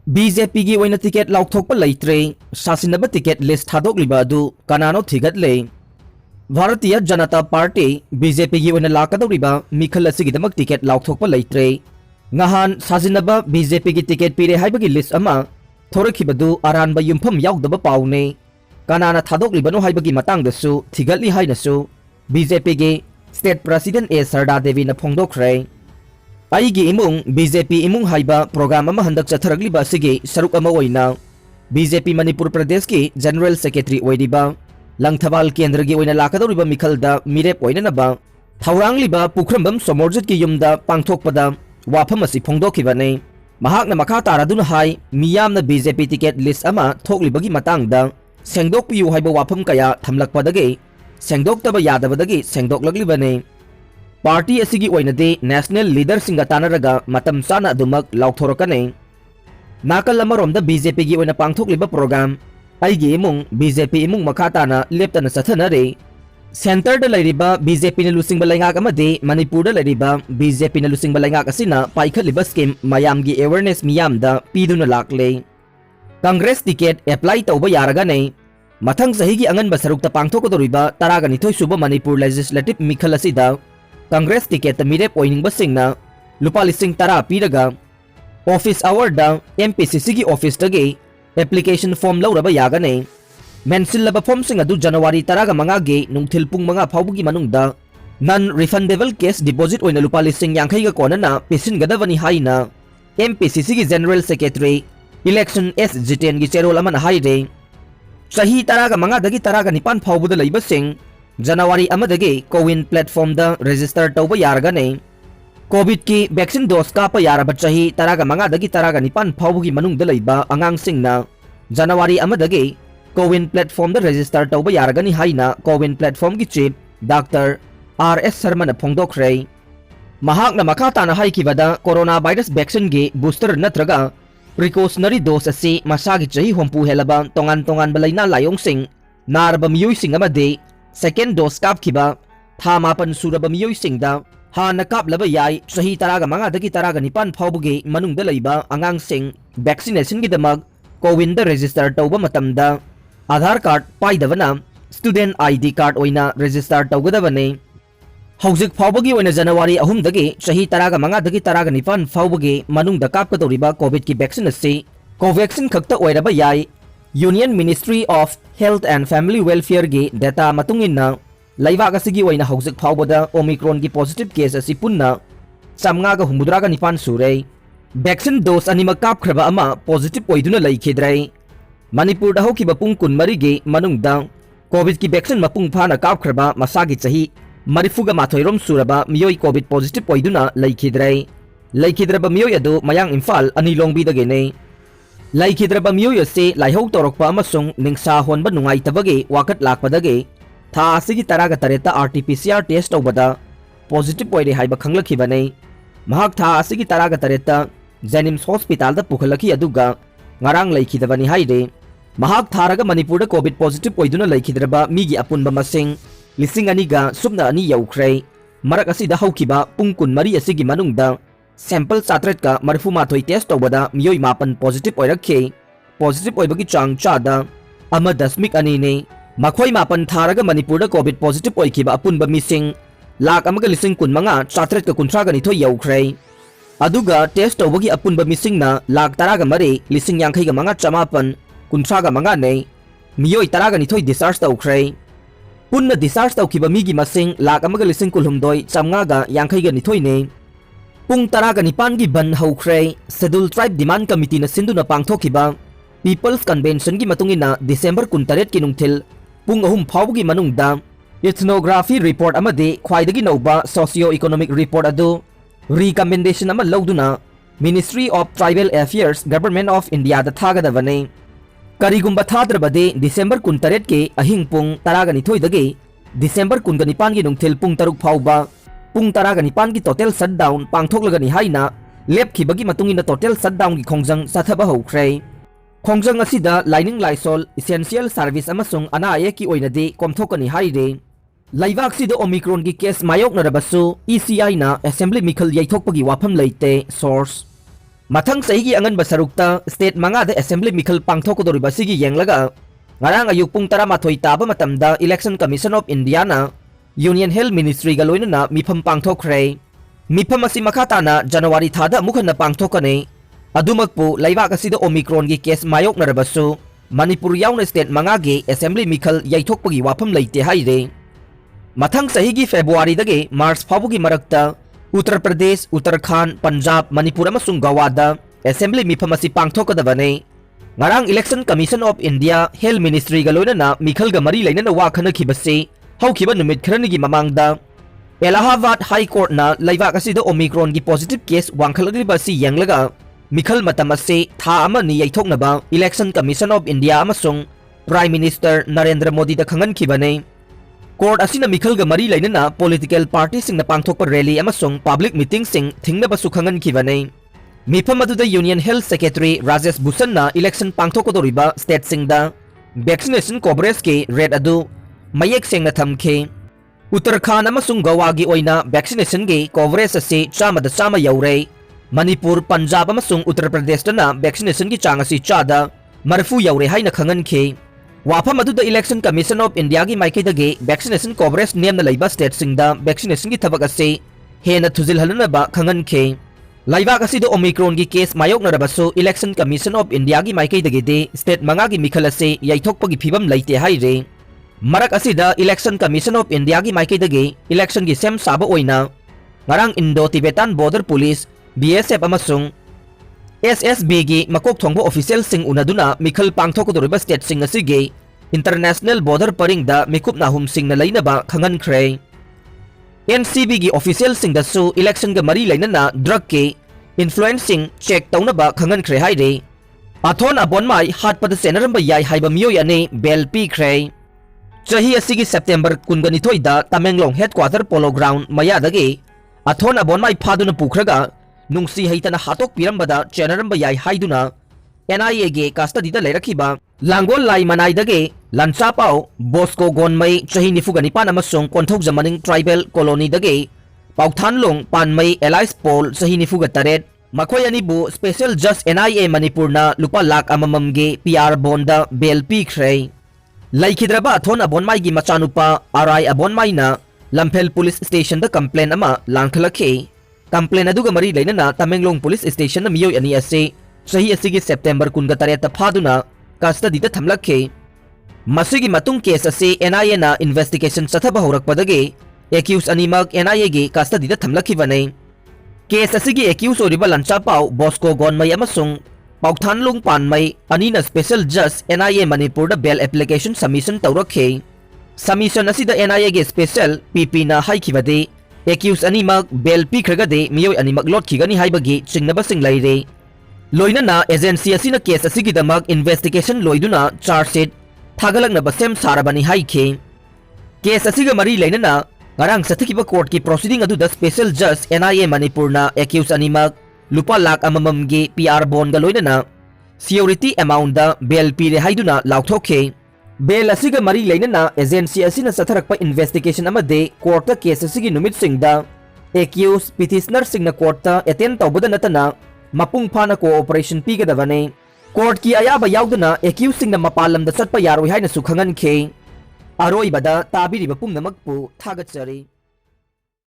BJP की ओइना ticket लाउथोकपा लेत्रे सासिनबा ticket list थादोकलिबा अदु कनानो थिगतले Bharatiya Janata party BJP की ओइना लाकदौरिबा मिखल असिगिदमक टिकेट लाउथोकपा लेत्रे ngahन साजिनबा बीजेपी की टिकेट पीरे हाइबगी लिस्ट अमा थोरखिबदु अरानबा युमफम याउदबा पाउने कनाना थादोकलिबनो हाइबगी मतंगदसु थिगतली हाइनसु बीजेपी के स्टेट प्रेसिडेंट ए सरदा देवी न फोंदोखरे आइगी इमुंग बीजेपी इमुंग हाइबा प्रोग्राम अमा हंदक चथरगलिबा असिगी सरुक अमा ओइना बीजेपी मणिपुर प्रदेश की जनरल सेक्रेटरी ओइदिबा लंगथबाल केंद्र की ओइना लाकदौरिबा मिखलदा मिरेप ओइननबा थौरांगलिबा पुखरमबम सोमोरजित की युमदा पांगथोकपदा वाफम असि फोंदोखिबने महाकना मखा तारादुना हाई मियामना बीजेपी टिकेट लिस्ट अमा थोकलिबगी मतंगदा सेंगदोकपियु हाइबा वाफम कया थमलकपदगे सेंगदोकतबा यादबदगी सेंगदोकलगलिबने पार्टी असिगी ओइनदे नेशनल लीडर सिंगा तानरगा मतम साना अदुमक लाउथोरकने नाकल अमरोमदा बीजेपी की ओइना पांगथोकलिबा प्रोग्राम आइगी इमुंग बीजेपी इमुंग मखाताना लेप्तना सथनरे सेंटर द लैरिबा बीजेपी ने लुसिंगबा लैंगाक अमदे मणिपुर द लैरिबा बीजेपी ने लुसिंगबा लैंगाक असिना पाइखलिबा स्कीम मयामगी अवेयरनेस मियामदा पीदुना लाकले कांग्रेस टिकेट अप्लाई तौबा यारगाने मथंग सहीगी अंगनबा सरुकता पांगथोकदोरिबा तरागनिथोय सुबा मणिपुर लेजिस्लेटिव मिखल असिदा कांग्रेस टिकेट मिरेप ओइनिंगबसिंगना लुपा लिसिंग तरा पीरगा ऑफिस आवर एमपीसीसी की ऑफिस तगे एप्लीकेशन फॉर्म लौरबा यागने मेंसिलबा फॉर्म सिंग अदु जनवरी तरागा मंगागे नुंगथिल पुंग मंगा फाउबगी मनुंगदा नन रिफंडेबल कैश डिपॉजिट ओइना लुपा लिसिंग यांखैगा कोनना पेसिनगदबनी हाइना एमपीसीसी की general secretary election S Jiten की चेरोल अमन हाइरे सही तरागा मंगादगी तरागा निपान फाउबदा लैबसिंग जनवरी अमदगे कोविन प्लेटफॉर्म दा रजिस्टर तौबा यारगने कोविड की वैक्सीन डोज कापा यारबा चाही तरागा मंगादगी तरागा निपान फाउबगी मनुंगदा लैबा अंगांगसिंगना जनवरी अमदगे कोविन प्लेटफॉर्म दा रजिस्टर तौबा यारगनी हाइना कोविन प्लेटफॉर्म की chief doctor R S Sharma न फोंदोखरे महाकना मखाताना हाइकिबदा कोरोना वायरस वैक्सीन गे बूस्टर नत्रगा प्रिकॉशनरी डोज असी मसागी चाही होंपू हेलबा तोंगान तोंगान बलैना लायोंगसिंग नारबा मियोइसिंग अमदे सेकेंड डोज कापखिबा था मापन सूरबा मियोइसिंगदा हाना कापलबा याई सही तरागा मंगादगी तरागा निपान फाउबगे मनुंगदा लैबा अंगांगसिंग वैक्सीनेशन गिदमक कोविन दा रजिस्टर तौबा मतमदा आधार कार्ड पाइदबना स्टूडेंट आईडी कार्ड ओइना रजिस्टर तौगदबने हौजिक फाउबगी ओइना जनवरी 3 दगे सही तरागा मंगादगी तरागा निपान फाउबगे मनुंगदा कापकदौरिबा कोविड की वैक्सीन असी कोवैक्सीन खक्ता ओइरबा याई union ministry of health and family welfare की डेटा मतुंगिना लैबाक असिगी ओइना हौजिक फाउबदा ओमिक्रॉन की पॉजिटिव केस असी पुन्ना 559 सूरे वैक्सीन डोज अनिमक कापख्रबा अमा पॉजिटिव ओइदुना लैखिद्रे मणिपुर दा हौकिबा पुंग 19 गे मनुंगदा कोविड की वैक्सीन मपुंग फाना कापख्रबा मसागी चाही marifuga रोम सूरबा मियोई कोविड पॉजिटिव ओइदुना लैखिद्रबा मियोई अदु मयांग इम्फाल अनिलोंगबी दगेने लाइखिद्रबा मियोई असे लाइहौ तोरकपा अमसुंग निंगसा होनबा नुंगाइतबगे वाकत लाकपदगे था असिगी तरागा तरेता आरटीपीसीआर टेस्ट तौबदा पॉजिटिव ओइरे हाइबा खंगलखिबने महाक था असिगी तरागा तरेता जेनिम्स हॉस्पिटल दा पुखलखि अदुगा ngarang लाइखिदबनी हाइरे महाक थारगा मणिपुर दा कोविड पॉजिटिव ओइदुना लाइखिद्रबा मिगी अपुनबा मसिंग लिसिंग अनिगा सुबना अनि यौख्रे मरक असिदा हौकिबा पुंग 13 असिगी मनुंगदा सैंपल 7 का 35 टेस्ट तौबदा मियोई मापन पॉजिटिव ओइरखे पॉजिटिव ओइबगी चांग चादा 1.2 ने मखोई मापन थारगा मणिपुर दा कोविड पॉजिटिव ओइखिबा अपुनबा मिसिंग लाख अमगा लिसिंग 15,739 यौख्रे अदुगा टेस्ट तौबगी अपुनबा मिसिंगना लाख 13 लिसिंग 59,955 ने मियोई 13 डिस्चार्ज तौख्रे पुन्ना डिस्चार्ज तौखिबा मिगी मसिंग लाख अमगा लिसिंग 9,552 ने पुंग 19 की बन हौख्रे शेड्यूल ट्राइब डिमांड कमिटी न सिंधुना पांगथोखिबा पीपल्स कन्वेंशन की मतुंगिना दिसंबर 19 की नुंगथिल पुंग 3 फाउबगी मनुंगदा इथनोग्राफी रिपोर्ट अमदे ख्वाइदगी नौबा सोशियो इकोनॉमिक रिपोर्ट अदु रिकमेंडेशन अमा लौदुना ministry of tribal affairs government of India दा थागदबने करिगुंबा थाद्रबदे दिसंबर 19 के अहिंग पुंग 12 दगे दिसंबर 19 की नुंगथिल पुंग 3 फाउबा पुंग 19 की टोटल शटडाउन पांगथोकलगनी हाइना लेपखिबगी मतुंगिना टोटल शटडाउन की खोंजंग साथबा हौख्रे खोंजंग असिदा लाइनिंग लाइसोल इसेंशियल सर्विस अमसुंग अनाये की ओइनदे कोमथोकनी हाइरे लैबाक्सिदा ओमिक्रॉन की केस मायोकनरबसु ईसीआई ना असेंबली मिखल यैथोकपगी वाफम लेते सोर्स मथंग सही अंगन सरुक्ता स्टेट मंगा assembly मिखल पांथोकदोरिबा सिगी येंगलगा ngarang ayuk pung 12 taba matamda Election Commission of India na Union Health Ministry ga loina mifam pangthokre mifam asi makhatana January thada mukhanna pangthokane adumakpu laibak asida Omicron gi case mayok narabasu Manipur yauna state manga gi assembly mikhal yaithokpagi wafam leite haire mathang sahi gi February dage March phabugi marakta Uttar Pradesh Uttarakhand Punjab Manipur amasung Goa da assembly mifam asi pangthokadabane ngarang Election Commission of India Health Ministry ga loina mikhal ga mari laina wa khana khibase haukiba numit kharani gi mamangda Allahabad High Court na laibak asida Omicron gi positive case wangkhalagri basi yanglaga mikhal matamase tha amani yaithoknaba Election Commission of India amasung Prime Minister Narendra Modi da khangan khibane court asina mikhal ga mari laina political parties sing na pangthokpa rally amasung public meeting sing thingna basu khangan khibane Mifam aduda Union Health Secretary Rajesh Bhushan na election pangthokodoriba state singda vaccination coverage ke rate adu mayek sengna thamkhe Uttarakhand amasung Goa gi oina vaccination ge coverage ase chama da chama yaure Manipur Punjab amasung Uttar Pradesh na vaccination gi chang asi chada marfu yaure haina khangan khe wafam aduda Election Commission of India gi maike da ge vaccination coverage nemna leiba state singda vaccination gi thabak ase hena thuzil haluna ba khangan khe laibak asida Omicron gi case mayok narabasu Election Commission of India gi maikei dagede state manga gi mikhal ase yaithokpagi phibam leite haire marak asida Election Commission of India gi maikei dage election gi sem saba oina ngarang Indo-Tibetan Border Police BSF amasung SSB gi makok thongbo official sing unaduna mikhal pangthokodoriba state sing asige international border paring da mikup nahum sing na lainaba khangan khre NCB gi official sing da su election ga mari laina na drug ke influencing check tauna ba khangan khre haire athon abon mai hat pad senaram ba yai haiba miyo ane bel pi khre chahi asigi September 12 da Tamenglong headquarter polo ground maya dage athon abon mai phaduna pukhraga nungsi haitana hatok pirambada chenaram ba yai haiduna NIA ge custody da lerakhiba Langol lai manai dage lancha pau Bosco Gonmai chahi nifugani panamasung konthok jamaning tribal colony dage Pauthanlong Panmai Elias Paul chahi nifuga taret makhoi ani bu special just NIA Manipur na lupa lakh amamam ge PR bonda bel pi khre laikhidraba thon abonmai gi machanupa RI abonmai na Lamphel police station da complaint ama langkhalakhe complaint aduga mari leina na Tamenglong police station na miyoi ani ase chahi asigi September 13 ta phaduna custody da thamlakhe masigi matung case ase NIA na investigation chathaba horakpadage accused animak NIA ge custody da thamlakhi bane case asigi accused oriba lancha pau Bosco Gonmai amasung Pauthanlong Panmai anina special judge NIA Manipur da bail application submission tawrakhe submission asida NIA ge special PP na haikhibade accused animak bail pikragade miyoi animak lot khigani haibagi chingnaba sing laire loina na agency asina case asigi damak investigation loiduna charge sheet thagalakna basem sarabani haikhe case asiga mari leina na ngarang sathikiba court ki proceeding adu da special judge NIA Manipur na accused animak lupa lakh amamam ge PR bond ga loina na security amount da bail pi re haiduna lauthokhe bail asiga mari leina na agency asina satharakpa investigation amade court ta case asigi numit singda accused petitioner singna court ta attend tawbada natana mapung phana cooperation pigadabane court ki ayaba yauduna accused sing na mapalam da satpa yaroi haina su khangan khe aroi bada tabiri ba pung namak pu thagat chari